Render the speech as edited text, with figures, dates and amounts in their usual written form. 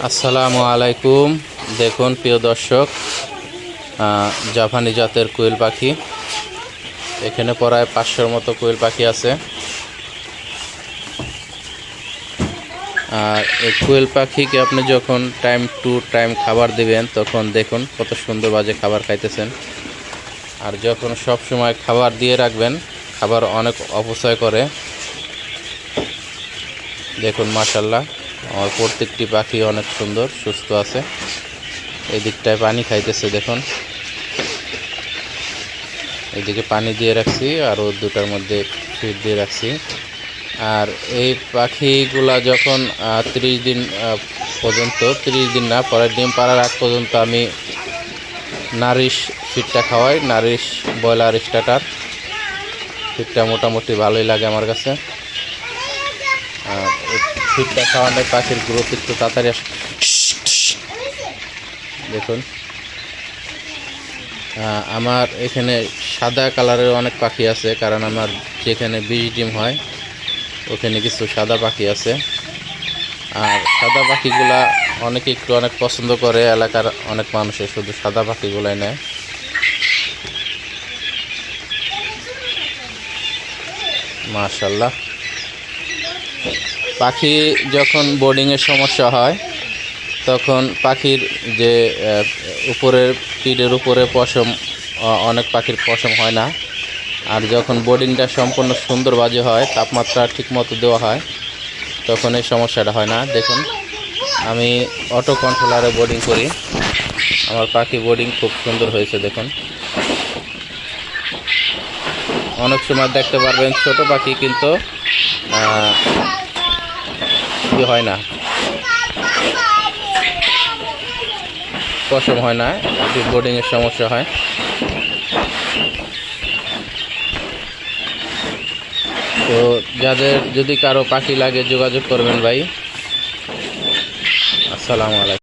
আসসালামু আলাইকুম। দেখুন প্রিয় দর্শক, জাপানি জাতের কোয়েল পাখি। এখানে প্রায় 500-র মতো কোয়েল পাখি আছে। আর এই কোয়েল পাখিকে আপনি যখন টাইম টু টাইম খাবার দিবেন তখন দেখুন কত সুন্দর বাজে খাবার খাইতেছেন। আর যখন সব সময় খাবার দিয়ে রাখবেন, খাবার অনেক অপচয় করে। দেখুন মাশাআল্লাহ, আমার প্রত্যেকটি পাখি অনেক সুন্দর সুস্থ আছে। এই দিকটায় পানি খাইতেছে দেখুন, এইদিকে পানি দিয়ে রাখছি আর ও দুটার মধ্যে ফিড দিয়ে রাখছি। আর এই পাখিগুলা যখন 30 দিন পর্যন্ত, 30 দিন না, পরের ডিম পাড়ার আগ পর্যন্ত আমি নারিশ ফিডটা খাওয়াই। নারিশ ব্রয়লার স্টার্টার ফিডটা মোটামুটি ভালোই লাগে আমার কাছে। আর ফিডটা খাওয়ালে পাখির গ্রোথ একটু তাড়াতাড়ি আসে। দেখুন আমার এখানে সাদা কালারের অনেক পাখি আছে, কারণ আমার যেখানে 20 ডিম হয় ওখানে কিছু সাদা পাখি আছে। আর সাদা পাখিগুলা অনেকে অনেক পছন্দ করে, এলাকার অনেক মানুষের শুধু সাদা পাখিগুলাই নেয়। মাশাআল্লাহ, পাখি যখন বোর্ডিংয়ের সমস্যা হয় তখন পাখির যে উপরের পিঠের উপরে পশম, অনেক পাখির পশম হয় না। আর যখন বোর্ডিংটা সম্পূর্ণ সুন্দর বাজে হয়, তাপমাত্রা ঠিকমতো দেওয়া হয়, তখন এই সমস্যাটা হয় না। দেখুন আমি অটো কন্ট্রোলারে বোর্ডিং করি, আমার পাখি বোর্ডিং খুব সুন্দর হয়েছে। দেখুন অনেক সময় দেখতে পারবেন ছোট পাখি কিন্তু কি হয় না, পশম হয় না, একটু বোর্ডিংয়ের সমস্যা হয়। তো যাদের যদি কারো পাখি লাগে যোগাযোগ করবেন ভাই। আসসালামু আলাইকুম।